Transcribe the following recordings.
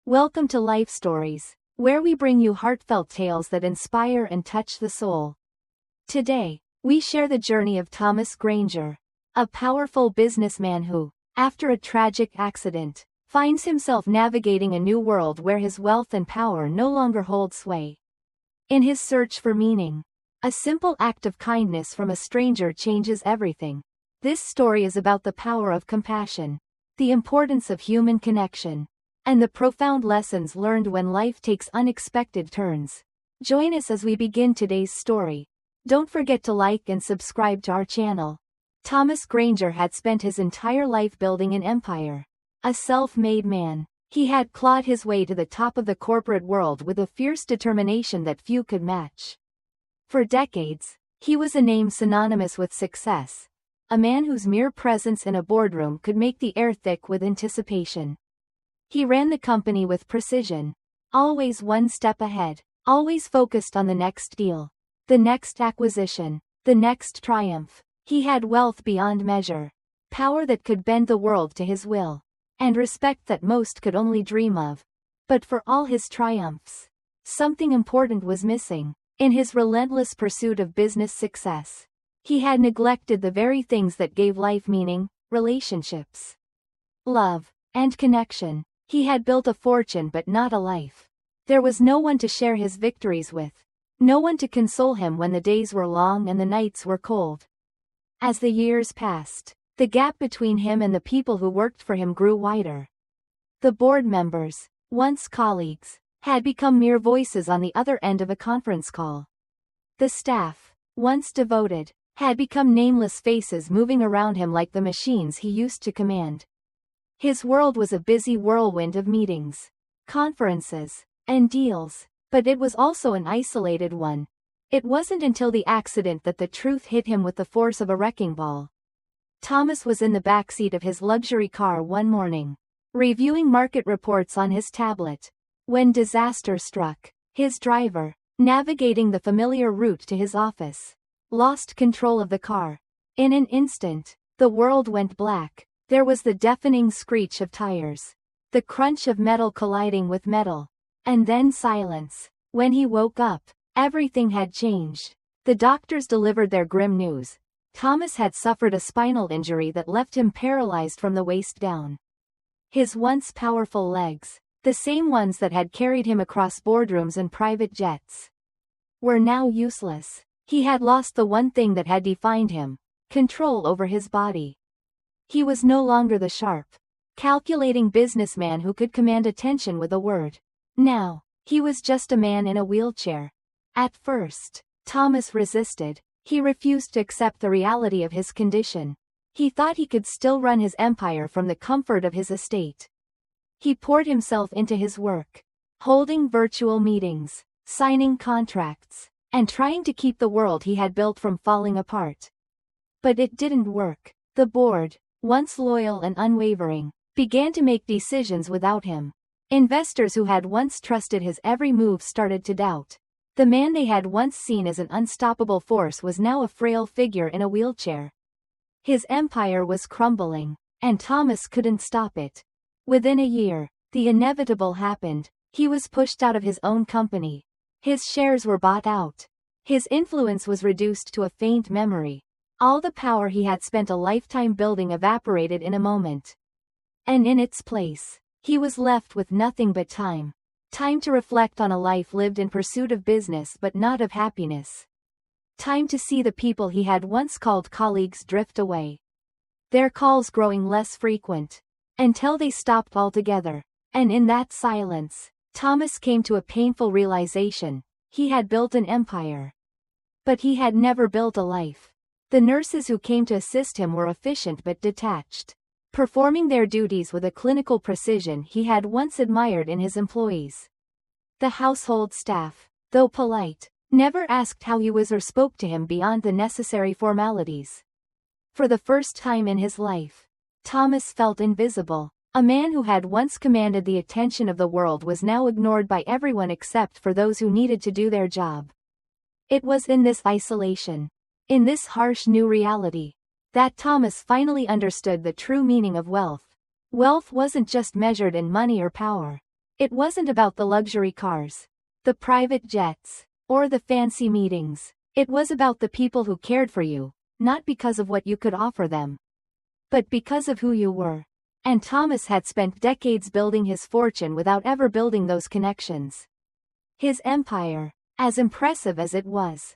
Welcome to Life Stories, where we bring you heartfelt tales that inspire and touch the soul. Today, we share the journey of Thomas Granger, a powerful businessman who, after a tragic accident, finds himself navigating a new world where his wealth and power no longer hold sway. In his search for meaning, a simple act of kindness from a stranger changes everything. This story is about the power of compassion, the importance of human connection, and the profound lessons learned when life takes unexpected turns. Join us as we begin today's story. Don't forget to like and subscribe to our channel. Thomas Granger had spent his entire life building an empire. A self-made man, he had clawed his way to the top of the corporate world with a fierce determination that few could match. For decades, he was a name synonymous with success, a man whose mere presence in a boardroom could make the air thick with anticipation. He ran the company with precision, always one step ahead, always focused on the next deal, the next acquisition, the next triumph. He had wealth beyond measure, power that could bend the world to his will, and respect that most could only dream of. But for all his triumphs, something important was missing. In his relentless pursuit of business success, he had neglected the very things that gave life meaning: relationships, love, and connection. He had built a fortune but not a life. There was no one to share his victories with, no one to console him when the days were long and the nights were cold. As the years passed, the gap between him and the people who worked for him grew wider. The board members, once colleagues, had become mere voices on the other end of a conference call. The staff, once devoted, had become nameless faces moving around him like the machines he used to command. His world was a busy whirlwind of meetings, conferences, and deals, but it was also an isolated one. It wasn't until the accident that the truth hit him with the force of a wrecking ball. Thomas was in the backseat of his luxury car one morning, reviewing market reports on his tablet, when disaster struck. His driver, navigating the familiar route to his office, lost control of the car. In an instant, the world went black. There was the deafening screech of tires, the crunch of metal colliding with metal, and then silence. When he woke up, everything had changed. The doctors delivered their grim news. Thomas had suffered a spinal injury that left him paralyzed from the waist down. His once powerful legs, the same ones that had carried him across boardrooms and private jets, were now useless. He had lost the one thing that had defined him: control over his body. He was no longer the sharp, calculating businessman who could command attention with a word. Now, he was just a man in a wheelchair. At first, Thomas resisted. He refused to accept the reality of his condition. He thought he could still run his empire from the comfort of his estate. He poured himself into his work, holding virtual meetings, signing contracts, and trying to keep the world he had built from falling apart. But it didn't work. The board, once loyal and unwavering, began to make decisions without him. Investors who had once trusted his every move started to doubt. The man they had once seen as an unstoppable force was now a frail figure in a wheelchair. His empire was crumbling, and Thomas couldn't stop it. Within a year, the inevitable happened. He was pushed out of his own company. His shares were bought out. His influence was reduced to a faint memory. All the power he had spent a lifetime building evaporated in a moment. And in its place, he was left with nothing but time. Time to reflect on a life lived in pursuit of business but not of happiness. Time to see the people he had once called colleagues drift away, their calls growing less frequent, until they stopped altogether. And in that silence, Thomas came to a painful realization: he had built an empire, but he had never built a life. The nurses who came to assist him were efficient but detached, performing their duties with a clinical precision he had once admired in his employees. The household staff, though polite, never asked how he was or spoke to him beyond the necessary formalities. For the first time in his life, Thomas felt invisible. A man who had once commanded the attention of the world was now ignored by everyone except for those who needed to do their job. It was in this isolation, in this harsh new reality, that Thomas finally understood the true meaning of wealth. Wealth wasn't just measured in money or power. It wasn't about the luxury cars, the private jets, or the fancy meetings. It was about the people who cared for you, not because of what you could offer them, but because of who you were. And Thomas had spent decades building his fortune without ever building those connections. His empire, as impressive as it was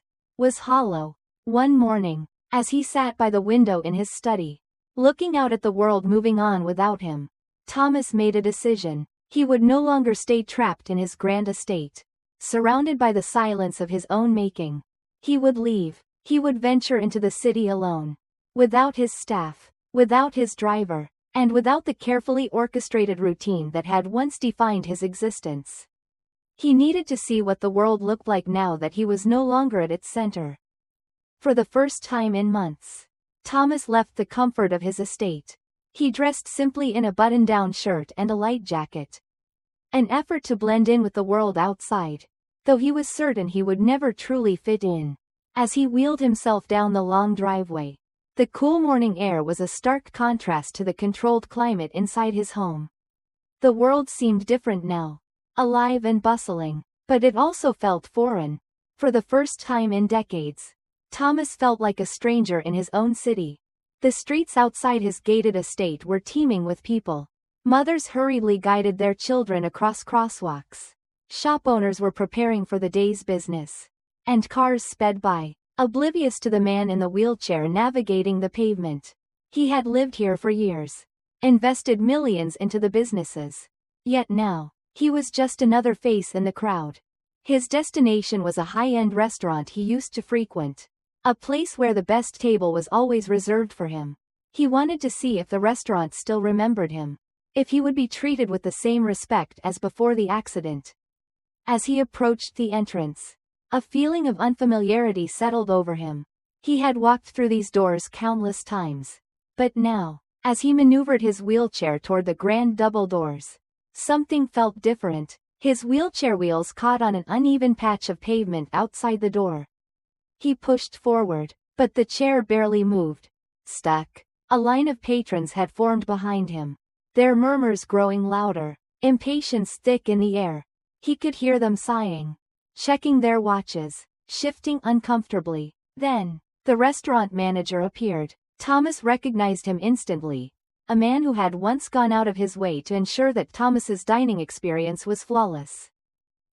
hollow. One morning, as he sat by the window in his study, looking out at the world moving on without him, Thomas made a decision. He would no longer stay trapped in his grand estate, surrounded by the silence of his own making. He would leave. He would venture into the city alone, without his staff, without his driver, and without the carefully orchestrated routine that had once defined his existence. He needed to see what the world looked like now that he was no longer at its center. For the first time in months, Thomas left the comfort of his estate. He dressed simply in a button-down shirt and a light jacket. An effort to blend in with the world outside, though he was certain he would never truly fit in. As he wheeled himself down the long driveway, the cool morning air was a stark contrast to the controlled climate inside his home. The world seemed different now, alive and bustling, but it also felt foreign. For the first time in decades, Thomas felt like a stranger in his own city. The streets outside his gated estate were teeming with people. Mothers hurriedly guided their children across crosswalks. Shop owners were preparing for the day's business. And cars sped by, oblivious to the man in the wheelchair navigating the pavement. He had lived here for years, invested millions into the businesses. Yet now, he was just another face in the crowd. His destination was a high-end restaurant he used to frequent, a place where the best table was always reserved for him. He wanted to see if the restaurant still remembered him, if he would be treated with the same respect as before the accident. As he approached the entrance, a feeling of unfamiliarity settled over him. He had walked through these doors countless times. But now, as he maneuvered his wheelchair toward the grand double doors, something felt different. His wheelchair wheels caught on an uneven patch of pavement outside the door. He pushed forward, but the chair barely moved. Stuck. A line of patrons had formed behind him, their murmurs growing louder, impatience thick in the air. He could hear them sighing, checking their watches, shifting uncomfortably. Then, the restaurant manager appeared. Thomas recognized him instantly, a man who had once gone out of his way to ensure that Thomas's dining experience was flawless.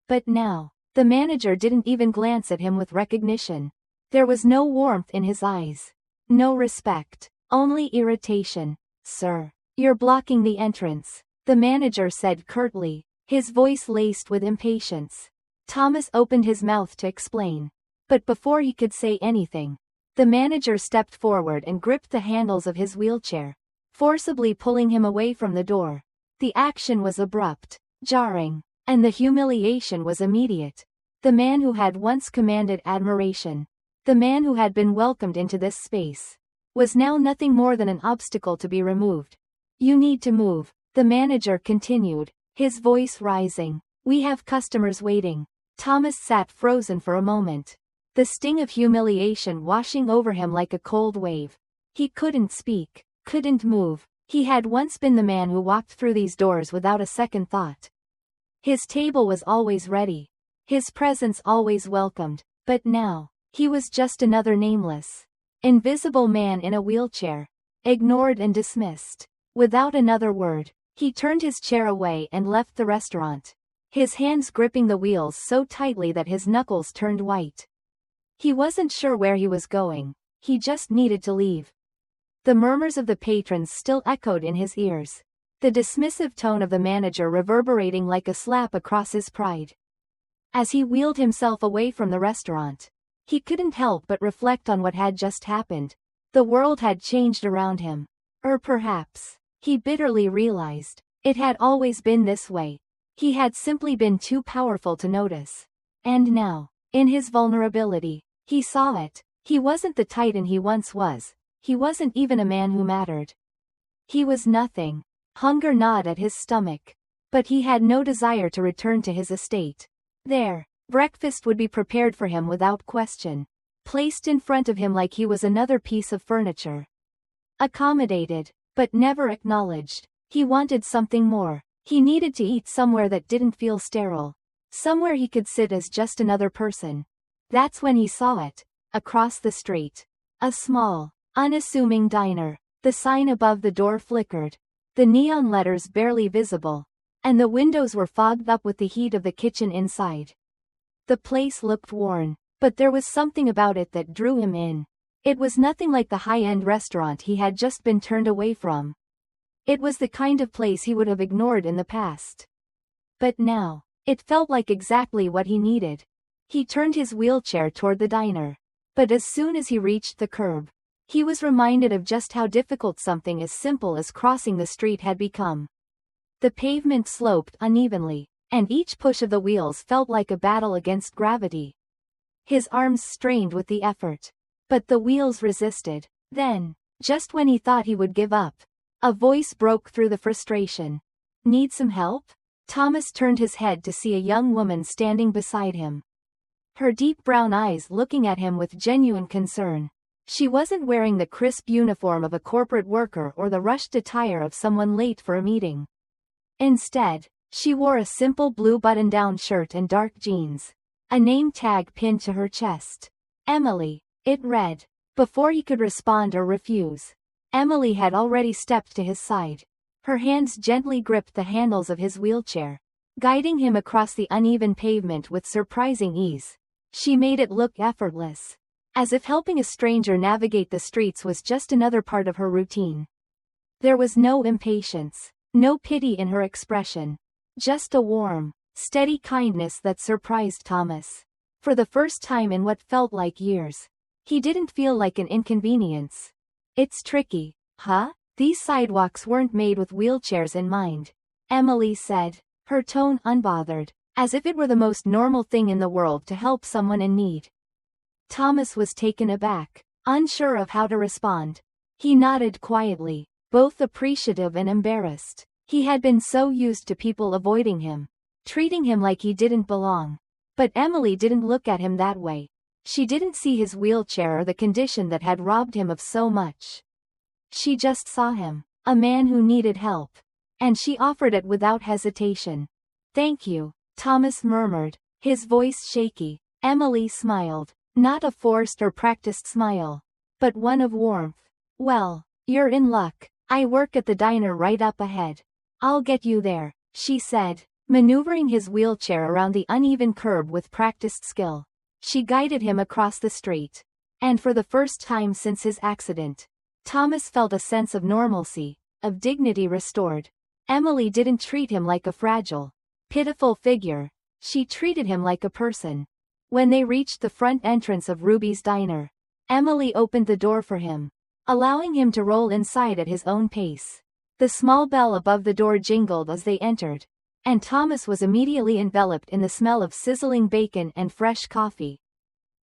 But now, the manager didn't even glance at him with recognition. There was no warmth in his eyes, no respect, only irritation. "Sir, you're blocking the entrance," the manager said curtly, his voice laced with impatience. Thomas opened his mouth to explain, but before he could say anything, the manager stepped forward and gripped the handles of his wheelchair, forcibly pulling him away from the door. The action was abrupt, jarring, and the humiliation was immediate. The man who had once commanded admiration, the man who had been welcomed into this space, was now nothing more than an obstacle to be removed. "You need to move," the manager continued, his voice rising. "We have customers waiting." Thomas sat frozen for a moment, the sting of humiliation washing over him like a cold wave. He couldn't speak, couldn't move. He had once been the man who walked through these doors without a second thought. His table was always ready, his presence always welcomed, but now, he was just another nameless, invisible man in a wheelchair, ignored and dismissed. Without another word, he turned his chair away and left the restaurant, his hands gripping the wheels so tightly that his knuckles turned white. He wasn't sure where he was going, he just needed to leave. The murmurs of the patrons still echoed in his ears, the dismissive tone of the manager reverberating like a slap across his pride. As he wheeled himself away from the restaurant, he couldn't help but reflect on what had just happened. The world had changed around him. Or perhaps, he bitterly realized, it had always been this way. He had simply been too powerful to notice. And now, in his vulnerability, he saw it. He wasn't the titan he once was. He wasn't even a man who mattered. He was nothing. Hunger gnawed at his stomach. But he had no desire to return to his estate. There, breakfast would be prepared for him without question, placed in front of him like he was another piece of furniture. Accommodated, but never acknowledged. He wanted something more, He needed to eat somewhere that didn't feel sterile. Somewhere he could sit as just another person. That's when he saw it. Across the street. A small, unassuming diner. The sign above the door flickered. The neon letters barely visible. And the windows were fogged up with the heat of the kitchen inside. The place looked worn, but there was something about it that drew him in. It was nothing like the high-end restaurant he had just been turned away from. It was the kind of place he would have ignored in the past. But now, it felt like exactly what he needed. He turned his wheelchair toward the diner. But as soon as he reached the curb, he was reminded of just how difficult something as simple as crossing the street had become. The pavement sloped unevenly, and each push of the wheels felt like a battle against gravity. His arms strained with the effort. But the wheels resisted. Then, just when he thought he would give up, a voice broke through the frustration. "Need some help?" Thomas turned his head to see a young woman standing beside him. Her deep brown eyes looking at him with genuine concern. She wasn't wearing the crisp uniform of a corporate worker or the rushed attire of someone late for a meeting. Instead, she wore a simple blue button-down shirt and dark jeans. A name tag pinned to her chest. Emily, it read. Before he could respond or refuse, Emily had already stepped to his side. Her hands gently gripped the handles of his wheelchair, guiding him across the uneven pavement with surprising ease. She made it look effortless, as if helping a stranger navigate the streets was just another part of her routine. There was no impatience, no pity in her expression. Just a warm, steady kindness that surprised Thomas. For the first time in what felt like years, he didn't feel like an inconvenience. "It's tricky, huh? These sidewalks weren't made with wheelchairs in mind," Emily said, her tone unbothered, as if it were the most normal thing in the world to help someone in need. Thomas was taken aback, unsure of how to respond. He nodded quietly, both appreciative and embarrassed. He had been so used to people avoiding him, treating him like he didn't belong. But Emily didn't look at him that way. She didn't see his wheelchair or the condition that had robbed him of so much. She just saw him, a man who needed help. And she offered it without hesitation. "Thank you," Thomas murmured, his voice shaky. Emily smiled, not a forced or practiced smile, but one of warmth. "Well, you're in luck. I work at the diner right up ahead. I'll get you there," she said, maneuvering his wheelchair around the uneven curb with practiced skill. She guided him across the street. And for the first time since his accident, Thomas felt a sense of normalcy, of dignity restored. Emily didn't treat him like a fragile, pitiful figure. She treated him like a person. When they reached the front entrance of Ruby's diner, Emily opened the door for him, allowing him to roll inside at his own pace. The small bell above the door jingled as they entered, and Thomas was immediately enveloped in the smell of sizzling bacon and fresh coffee.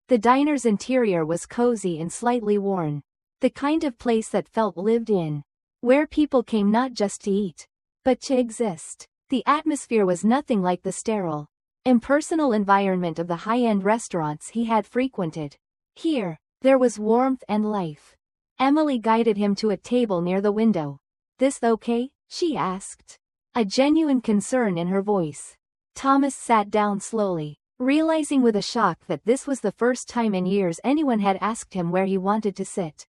The diner's interior was cozy and slightly worn, the kind of place that felt lived in, where people came not just to eat, but to exist. The atmosphere was nothing like the sterile, impersonal environment of the high-end restaurants he had frequented. Here, there was warmth and life. Emily guided him to a table near the window. "This okay?" she asked, a genuine concern in her voice. Thomas sat down slowly, realizing with a shock that this was the first time in years anyone had asked him where he wanted to sit.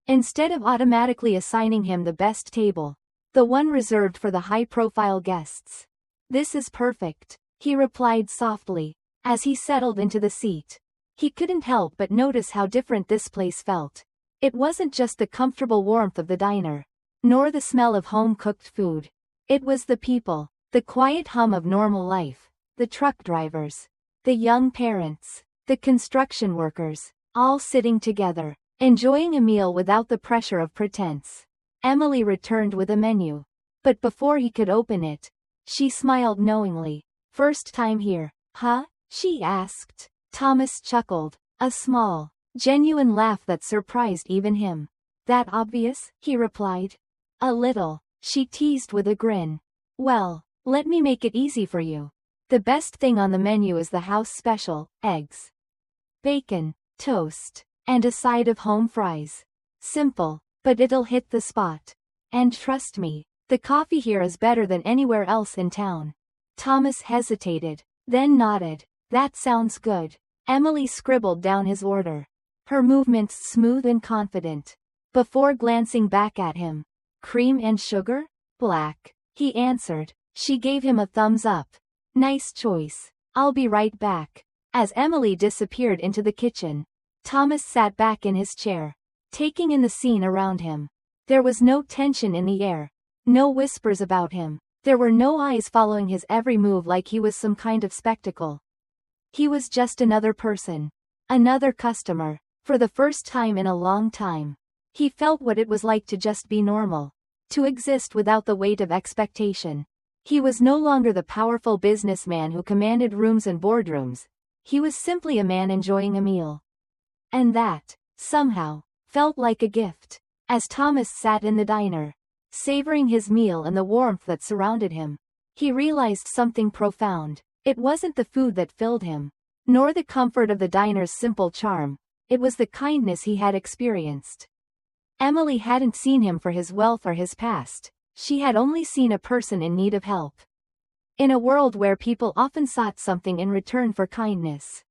Instead of automatically assigning him the best table, the one reserved for the high-profile guests. "This is perfect," he replied softly, as he settled into the seat. He couldn't help but notice how different this place felt. It wasn't just the comfortable warmth of the diner, nor the smell of home-cooked food. It was the people, the quiet hum of normal life, the truck drivers, the young parents, the construction workers, all sitting together, enjoying a meal without the pressure of pretense. Emily returned with a menu. But before he could open it, she smiled knowingly. "First time here, huh?" she asked. Thomas chuckled, a small, genuine laugh that surprised even him. "That obvious?" he replied. "A little," she teased with a grin. "Well, let me make it easy for you. The best thing on the menu is the house special, eggs, bacon, toast, and a side of home fries. Simple, but it'll hit the spot. And trust me, The coffee here is better than anywhere else in town. Thomas hesitated, then nodded. That sounds good. Emily scribbled down his order, her movements smooth and confident. Before glancing back at him. Cream and sugar? Black, he answered. She gave him a thumbs up. Nice choice. I'll be right back. As Emily disappeared into the kitchen, Thomas sat back in his chair, taking in the scene around him. There was no tension in the air, no whispers about him. There were no eyes following his every move like he was some kind of spectacle. He was just another person. Another customer. For the first time in a long time, he felt what it was like to just be normal. To exist without the weight of expectation. He was no longer the powerful businessman who commanded rooms and boardrooms. He was simply a man enjoying a meal. And that, somehow, felt like a gift. As Thomas sat in the diner, savoring his meal and the warmth that surrounded him, he realized something profound. It wasn't the food that filled him, nor the comfort of the diner's simple charm. It was the kindness he had experienced. Emily hadn't seen him for his wealth or his past. She had only seen a person in need of help. In a world where people often sought something in return for kindness,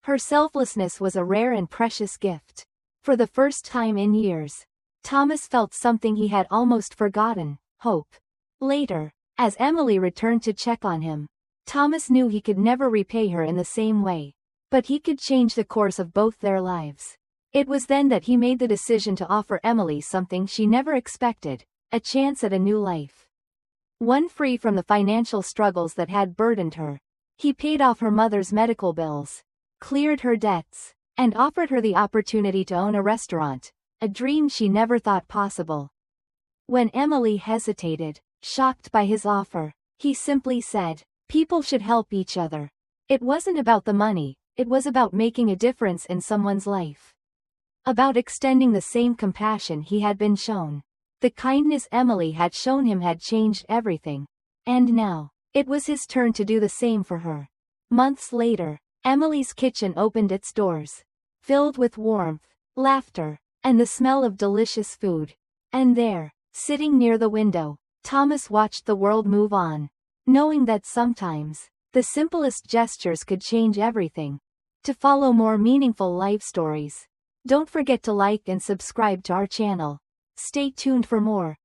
her selflessness was a rare and precious gift. For the first time in years, Thomas felt something he had almost forgotten: hope. Later, as Emily returned to check on him, Thomas knew he could never repay her in the same way, but he could change the course of both their lives. It was then that he made the decision to offer Emily something she never expected: a chance at a new life. One free from the financial struggles that had burdened her. He paid off her mother's medical bills, cleared her debts, and offered her the opportunity to own a restaurant, a dream she never thought possible. When Emily hesitated, shocked by his offer, he simply said, "People should help each other." It wasn't about the money, it was about making a difference in someone's life. About extending the same compassion he had been shown. The kindness Emily had shown him had changed everything. And now, it was his turn to do the same for her. Months later, Emily's kitchen opened its doors, filled with warmth, laughter, and the smell of delicious food. And there, sitting near the window, Thomas watched the world move on, knowing that sometimes, the simplest gestures could change everything. To follow more meaningful life stories, don't forget to like and subscribe to our channel. Stay tuned for more.